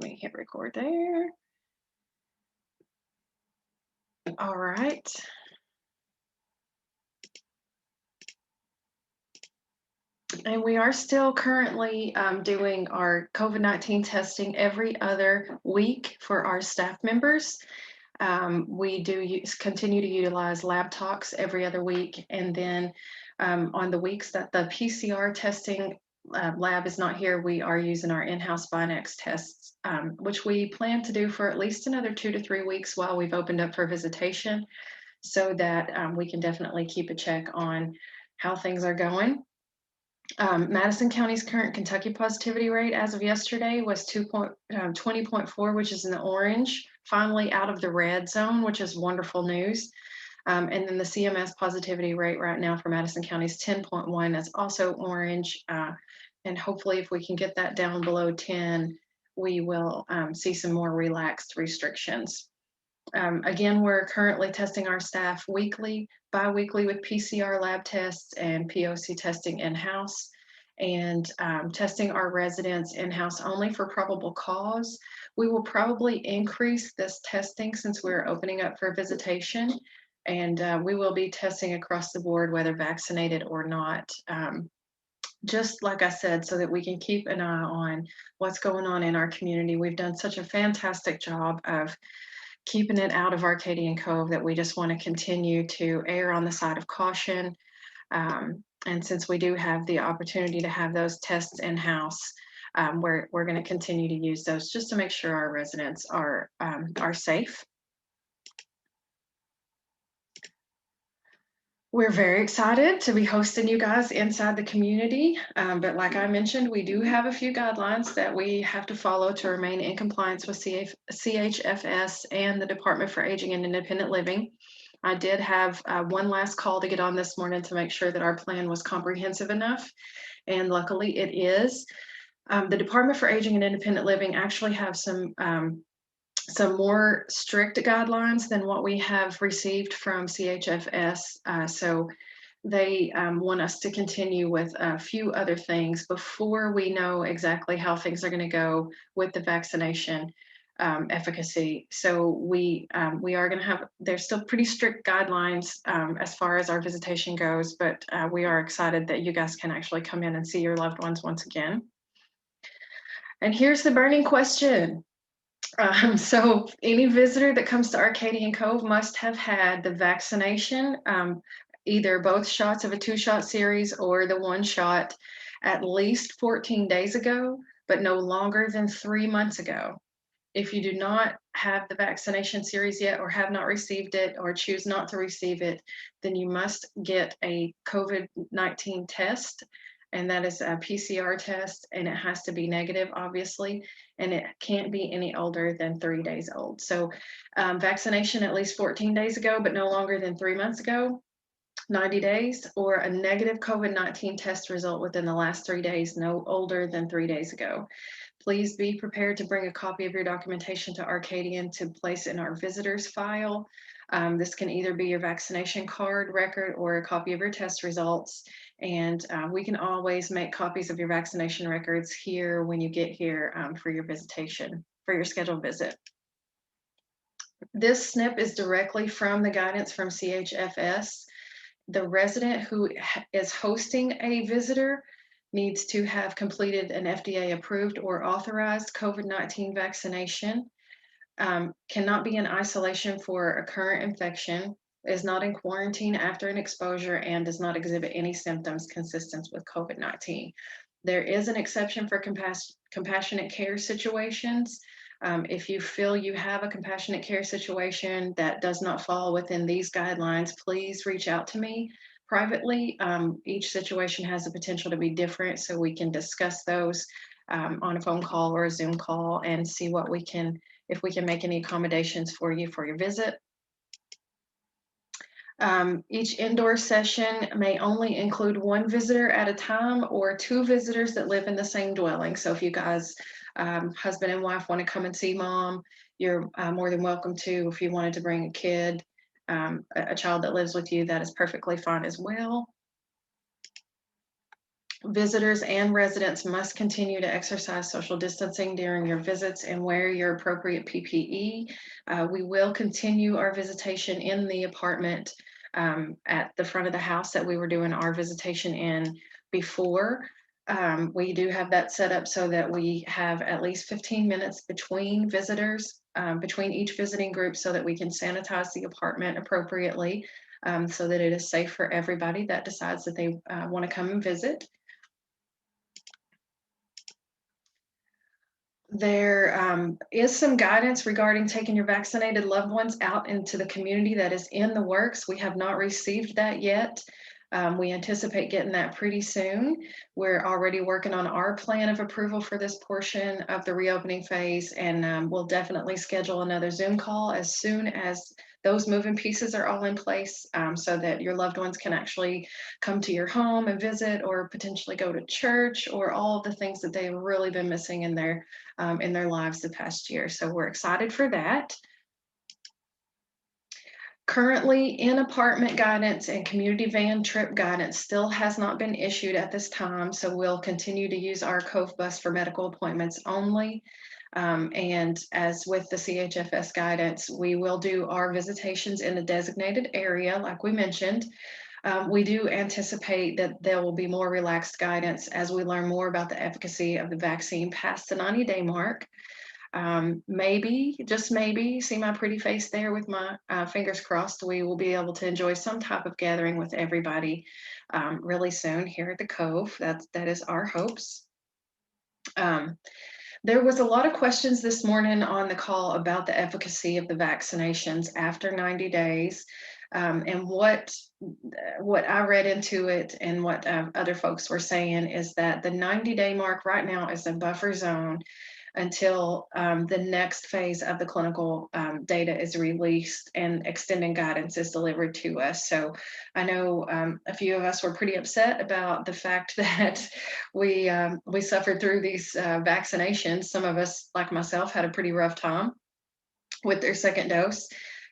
Let me hit record there. All right. And we are still currently doing our COVID-19 testing every other week for our staff members. We do continue to utilize lab talks every other week. And then on the weeks that the PCR testing lab is not here, we are using our in-house Binex tests, which we plan to do for at least another 2 to 3 weeks while we've opened up for visitation, so that we can definitely keep a check on how things are going. Madison County's current Kentucky positivity rate as of yesterday was 20.4, which is in the orange, finally out of the red zone, which is wonderful news. And then the CMS positivity rate right now for Madison County is 10.1. That's also orange. And hopefully if we can get that down below 10, we will see some more relaxed restrictions. Again, we're currently testing our staff weekly, bi-weekly with PCR lab tests and POC testing in-house, and testing our residents in-house only for probable cause. We will probably increase this testing since we're opening up for visitation, and we will be testing across the board, whether vaccinated or not. Just like I said, so that we can keep an eye on what's going on in our community. We've done such a fantastic job of keeping it out of Arcadian Cove that we just want to continue to err on the side of caution. And since we do have the opportunity to have those tests in-house, we're going to continue to use those just to make sure our residents are safe. We're very excited to be hosting you guys inside the community. But like I mentioned, we do have a few guidelines that we have to follow to remain in compliance with CHFS and the Department for Aging and Independent Living. I did have one last call to get on this morning to make sure that our plan was comprehensive enough, and luckily it is. The Department for Aging and Independent Living actually have some more strict guidelines than what we have received from CHFS. So they want us to continue with a few other things before we know exactly how things are going to go with the vaccination efficacy. So we are going to have, there's still pretty strict guidelines as far as our visitation goes, but we are excited that you guys can actually come in and see your loved ones once again. And here's the burning question. So any visitor that comes to Arcadian Cove must have had the vaccination, either both shots of a 2-shot series or the 1 shot, at least 14 days ago, but no longer than 3 months ago. If you do not have the vaccination series yet, or have not received it, or choose not to receive it, then you must get a COVID-19 test, and that is a PCR test, and it has to be negative, obviously, and it can't be any older than 3 days old. So vaccination at least 14 days ago, but no longer than 3 months ago, 90 days, or a negative COVID-19 test result within the last 3 days, no older than 3 days ago. Please be prepared to bring a copy of your documentation to Arcadian to place in our visitors file. This can either be your vaccination card record or a copy of your test results. And we can always make copies of your vaccination records here when you get here for your visitation, for your scheduled visit. This snip is directly from the guidance from CHFS. The resident who is hosting a visitor needs to have completed an FDA approved or authorized COVID-19 vaccination, cannot be in isolation for a current infection, is not in quarantine after an exposure, and does not exhibit any symptoms consistent with COVID-19. There is an exception for compassionate care situations. If you feel you have a compassionate care situation that does not fall within these guidelines, please reach out to me privately. Each situation has the potential to be different, so we can discuss those on a phone call or a Zoom call and see what we can, if we can make any accommodations for you for your visit. Each indoor session may only include 1 visitor at a time, or 2 visitors that live in the same dwelling. So if you guys, husband and wife, want to come and see mom, you're more than welcome to. If you wanted to bring a kid, a child that lives with you, that is perfectly fine as well. Visitors and residents must continue to exercise social distancing during your visits and wear your appropriate PPE. We will continue our visitation in the apartment at the front of the house that we were doing our visitation in before. We do have that set up so that we have at least 15 minutes between visitors, between each visiting group, so that we can sanitize the apartment appropriately, so that it is safe for everybody that decides that they want to come and visit. There is some guidance regarding taking your vaccinated loved ones out into the community that is in the works. We have not received that yet. We anticipate getting that pretty soon. We're already working on our plan of approval for this portion of the reopening phase, and we'll definitely schedule another Zoom call as soon as those moving pieces are all in place, so that your loved ones can actually come to your home and visit, or potentially go to church, or all of the things that they've really been missing in their lives the past year. So we're excited for that. Currently, in apartment guidance and community van trip guidance still has not been issued at this time, so we'll continue to use our Cove bus for medical appointments only. And as with the CHFS guidance, we will do our visitations in the designated area, like we mentioned. We do anticipate that there will be more relaxed guidance as we learn more about the efficacy of the vaccine past the 90-day mark. Maybe, just maybe, see my pretty face there with my fingers crossed, we will be able to enjoy some type of gathering with everybody really soon here at the Cove. That is our hopes. There was a lot of questions this morning on the call about the efficacy of the vaccinations after 90 days. And what I read into it, and what other folks were saying, is that the 90-day mark right now is a buffer zone until the next phase of the clinical data is released and extending guidance is delivered to us. So I know a few of us were pretty upset about the fact that we suffered through these vaccinations. Some of us, like myself, had a pretty rough time with their second dose.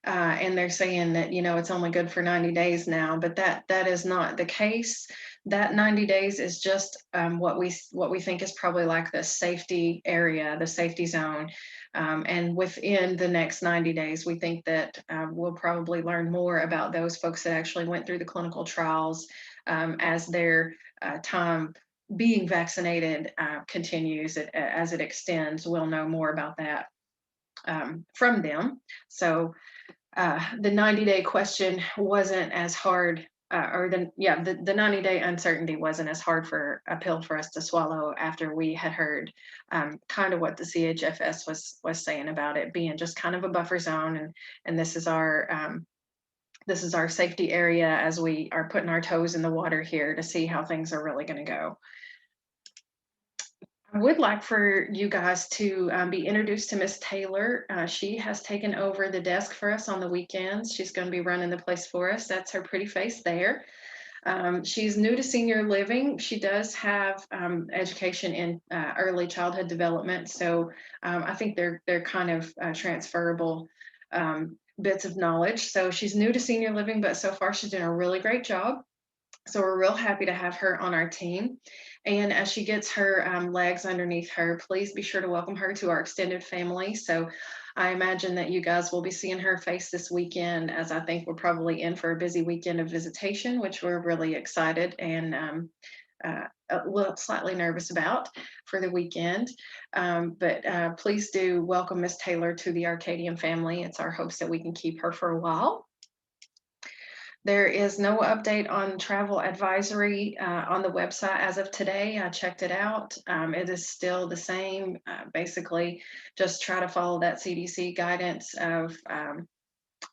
And they're saying that, it's only good for 90 days now, but that is not the case. That 90 days is just what we think is probably like the safety area, the safety zone. And within the next 90 days, we think that we'll probably learn more about those folks that actually went through the clinical trials as their time being vaccinated continues. As it extends, we'll know more about that from them. So the 90-day question wasn't as hard, the 90-day uncertainty wasn't as hard for a pill for us to swallow after we had heard kind of what the CHFS was saying about it being just kind of a buffer zone, and this is our safety area as we are putting our toes in the water here to see how things are really going to go. I would like for you guys to be introduced to Miss Taylor. She has taken over the desk for us on the weekends. She's going to be running the place for us. That's her pretty face there. She's new to senior living. She does have education in early childhood development, so I think they're kind of transferable bits of knowledge. So she's new to senior living, but so far she's doing a really great job. So we're real happy to have her on our team. And as she gets her legs underneath her, please be sure to welcome her to our extended family. So I imagine that you guys will be seeing her face this weekend, as I think we're probably in for a busy weekend of visitation, which we're really excited and a little slightly nervous about for the weekend. But please do welcome Miss Taylor to the Arcadian family. It's our hopes that we can keep her for a while. There is no update on travel advisory on the website as of today. I checked it out. It is still the same. Basically, just try to follow that CDC guidance of,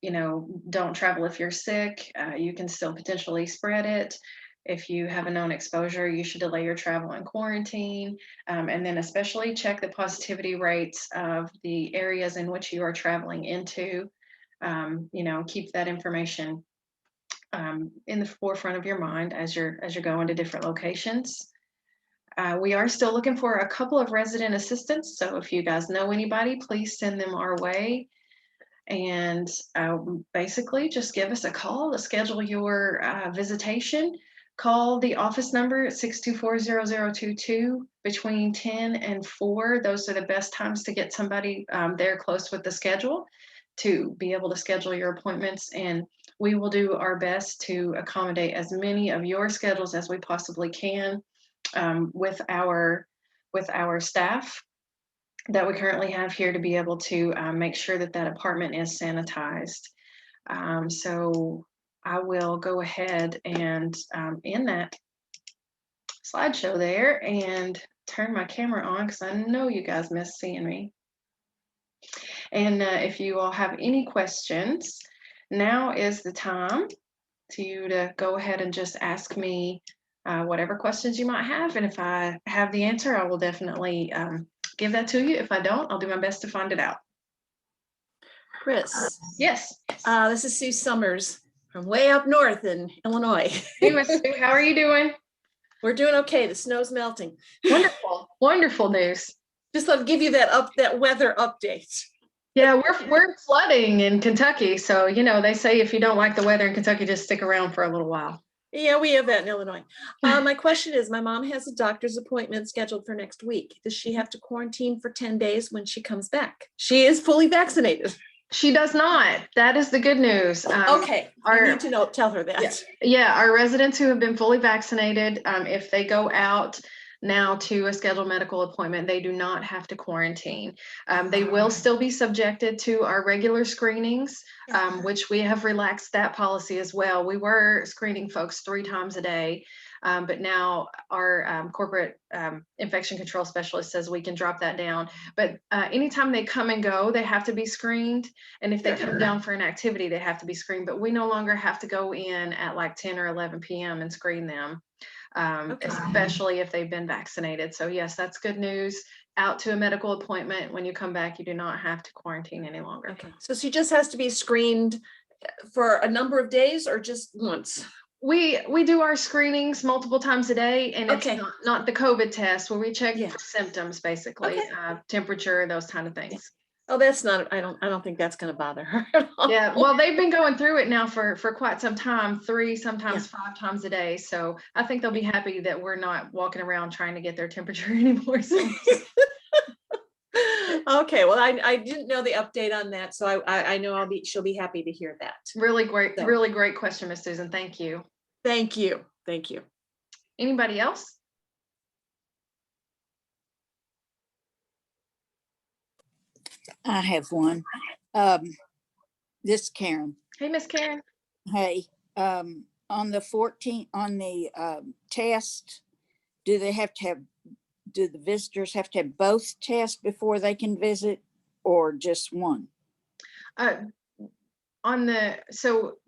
don't travel if you're sick. You can still potentially spread it. If you have a known exposure, you should delay your travel and quarantine. And then especially check the positivity rates of the areas in which you are traveling into. Keep that information in the forefront of your mind as you're going to different locations. We are still looking for a couple of resident assistants, so if you guys know anybody, please send them our way. And basically just give us a call to schedule your visitation. call the office number at 624-0022 between 10 and 4. Those are the best times to get somebody there close with the schedule to be able to schedule your appointments. And we will do our best to accommodate as many of your schedules as we possibly can with our staff that we currently have here to be able to make sure that that apartment is sanitized. So I will go ahead and end that slideshow there and turn my camera on because I know you guys miss seeing me. And if you all have any questions, now is the time to go ahead and just ask me whatever questions you might have. And if I have the answer, I will definitely give that to you. If I don't, I'll do my best to find it out. Chris. Yes. This is Sue Summers from way up north in Illinois. Hey, Miss Sue, how are you doing? We're doing okay. The snow's melting. Wonderful, wonderful news. Just thought I'd give you that weather update. Yeah, we're flooding in Kentucky, so you know they say if you don't like the weather in Kentucky, just stick around for a little while. Yeah, we have that in Illinois. My question is, my mom has a doctor's appointment scheduled for next week. Does she have to quarantine for 10 days when she comes back? She is fully vaccinated. She does not. That is the good news. Okay, I need to tell her that. Yeah, our residents who have been fully vaccinated, if they go out now to a scheduled medical appointment, they do not have to quarantine. They will still be subjected to our regular screenings, which we have relaxed that policy as well. We were screening folks 3 times a day. But now our corporate infection control specialist says we can drop that down. But anytime they come and go, they have to be screened. And if they come down for an activity, they have to be screened. But we no longer have to go in at like 10 or 11 p.m. and screen them, especially if they've been vaccinated. So yes, that's good news. Out to a medical appointment. When you come back, you do not have to quarantine any longer. Okay, so she just has to be screened for a number of days or just once? We do our screenings multiple times a day, and it's not the COVID test where we check for symptoms, basically, temperature, those kind of things. Oh, that's not, I don't think that's going to bother her at all. Yeah, well, they've been going through it now for quite some time, 3, sometimes 5 times a day. So I think they'll be happy that we're not walking around trying to get their temperature anymore. So. Okay, well, I didn't know the update on that, so I know she'll be happy to hear that. Really great question, Miss Susan. Thank you. Thank you. Thank you. Anybody else? I have one. This is Karen. Hey, Miss Karen. Hey, on the 14th, on the test, do the visitors have to have both tests before they can visit, or just one? On the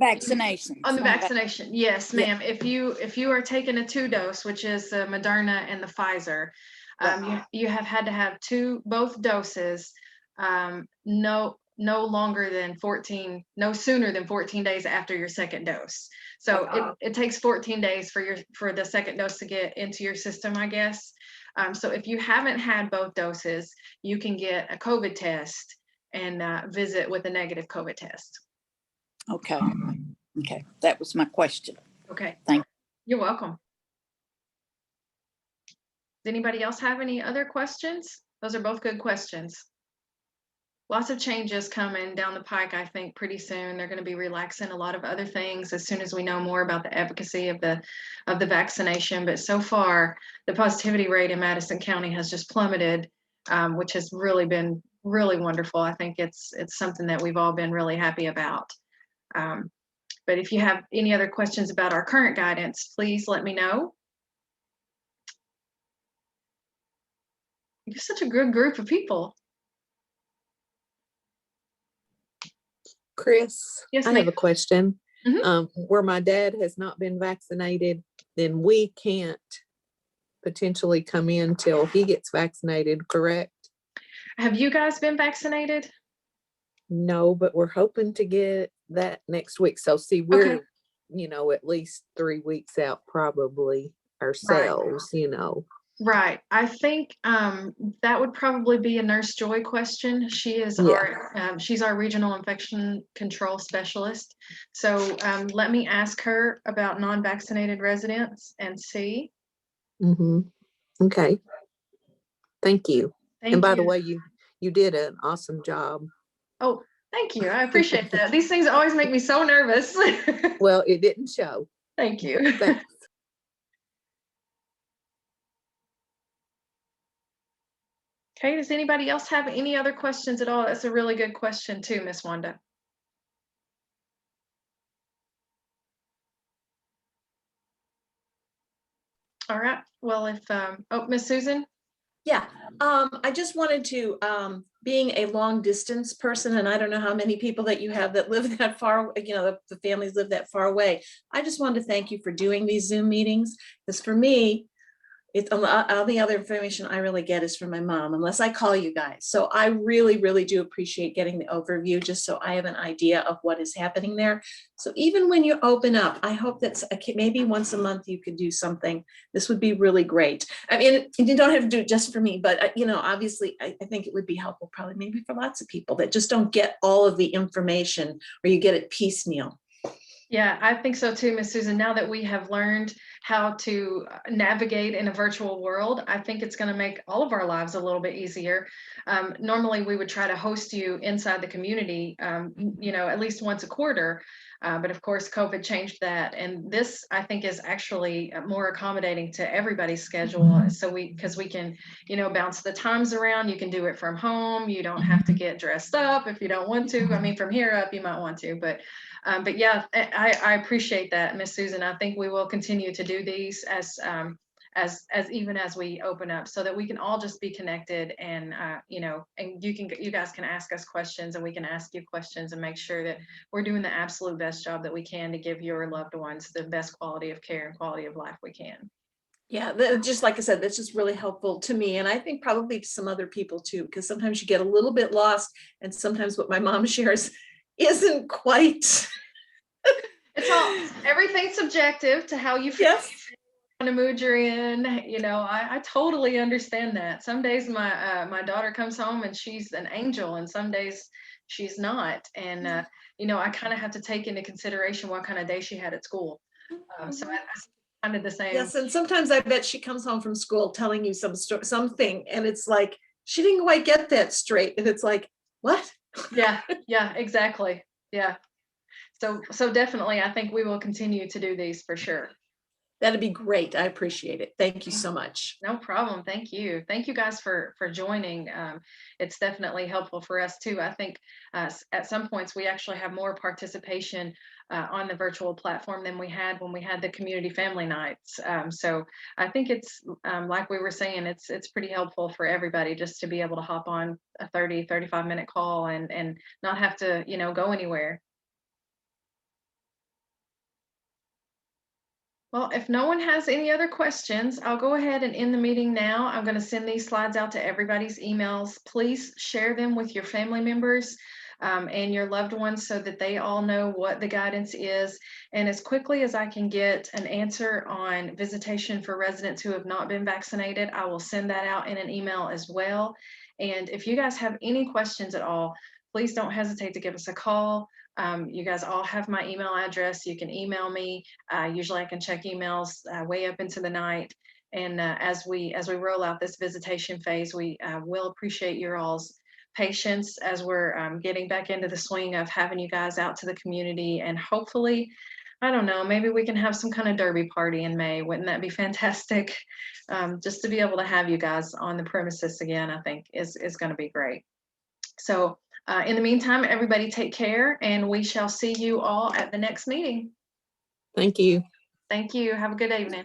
vaccination. On the vaccination, yes, ma'am. If you are taking a 2-dose, which is the Moderna and the Pfizer, you have had to have both doses. No sooner than 14 days after your second dose. So it takes 14 days for the second dose to get into your system, I guess. So if you haven't had both doses, you can get a COVID test and visit with a negative COVID test. Okay. That was my question. Okay. Thank you. You're welcome. Does anybody else have any other questions? Those are both good questions. Lots of changes coming down the pike, I think, pretty soon. They're going to be relaxing a lot of other things as soon as we know more about the efficacy of the vaccination. But so far, the positivity rate in Madison County has just plummeted, which has really been really wonderful. I think it's something that we've all been really happy about. But if you have any other questions about our current guidance, please let me know. You're such a good group of people. Chris, yes, I have a question. Mm-hmm. Where my dad has not been vaccinated, then we can't potentially come in till he gets vaccinated, correct? Have you guys been vaccinated? No, but we're hoping to get that next week. So see, we're, at least 3 weeks out probably ourselves, Right. I think that would probably be a Nurse Joy question. She is Yeah. she's our regional infection control specialist. So let me ask her about non-vaccinated residents and see. Mm-hmm. Okay. Thank you. And Thank by the you. way, you did an awesome job. Oh, thank you. I appreciate that. These things always make me so nervous. Well, it didn't show. Thank you. Thanks. Okay, does anybody else have any other questions at all? That's a really good question too, Miss Wanda. All right. Well, if oh, Miss Susan. Yeah, I just wanted to, being a long distance person, and I don't know how many people that you have that live that far, you know, the families live that far away. I just wanted to thank you for doing these Zoom meetings, because for me, it's all the other information I really get is from my mom, unless I call you guys. So I really, really do appreciate getting the overview, just so I have an idea of what is happening there. So even when you open up, I hope that maybe once a month you could do something. This would be really great. I mean, you don't have to do it just for me, but you know, obviously I think it would be helpful probably maybe for lots of people that just don't get all of the information, or you get it piecemeal. Yeah, I think so too, Miss Susan. Now that we have learned how to navigate in a virtual world, I think it's going to make all of our lives a little bit easier. Normally, we would try to host you inside the community, you know, at least once a quarter. But of course, COVID changed that. And this, I think, is actually more accommodating to everybody's schedule. So because we can, you know, bounce the times around. You can do it from home. You don't have to get dressed up if you don't want to. I mean, from here up, you might want to, but yeah, I appreciate that, Miss Susan. I think we will continue to do these as even as we open up, so that we can all just be connected, and you know, and you guys can ask us questions, and we can ask you questions, and make sure that we're doing the absolute best job that we can to give your loved ones the best quality of care and quality of life we can. Yeah, just like I said, that's just really helpful to me. And I think probably to some other people too, because sometimes you get a little bit lost, and sometimes what my mom shares isn't quite. It's all, everything's subjective to how you feel. Yes. Kind of mood you're in, you know. I totally understand that. Some days my daughter comes home and she's an angel, and some days she's not, and you know, I kind of have to take into consideration what kind of day she had at school. So I kind of the same. Yes, and sometimes I bet she comes home from school telling you something, and it's like she didn't quite get that straight, and it's like, what? Yeah, exactly. Yeah. So definitely, I think we will continue to do these for sure. That'd be great. I appreciate it. Thank you so much. No problem. Thank you. Thank you guys for joining. It's definitely helpful for us too. I think at some points we actually have more participation on the virtual platform than we had when we had the community family nights. So I think it's like we were saying, it's pretty helpful for everybody just to be able to hop on a 35-minute call and not have to, you know, go anywhere. Well, if no one has any other questions, I'll go ahead and end the meeting now. I'm going to send these slides out to everybody's emails. Please share them with your family members and your loved ones, so that they all know what the guidance is. And as quickly as I can get an answer on visitation for residents who have not been vaccinated, I will send that out in an email as well. And if you guys have any questions at all, please don't hesitate to give us a call. You guys all have my email address. You can email me. Usually I can check emails way up into the night. And as we roll out this visitation phase, we will appreciate your all's patience as we're getting back into the swing of having you guys out to the community. And hopefully, I don't know, maybe we can have some kind of derby party in May. Wouldn't that be fantastic? Just to be able to have you guys on the premises again, I think is going to be great. So in the meantime, everybody take care, and we shall see you all at the next meeting. Thank you. Thank you. Have a good evening.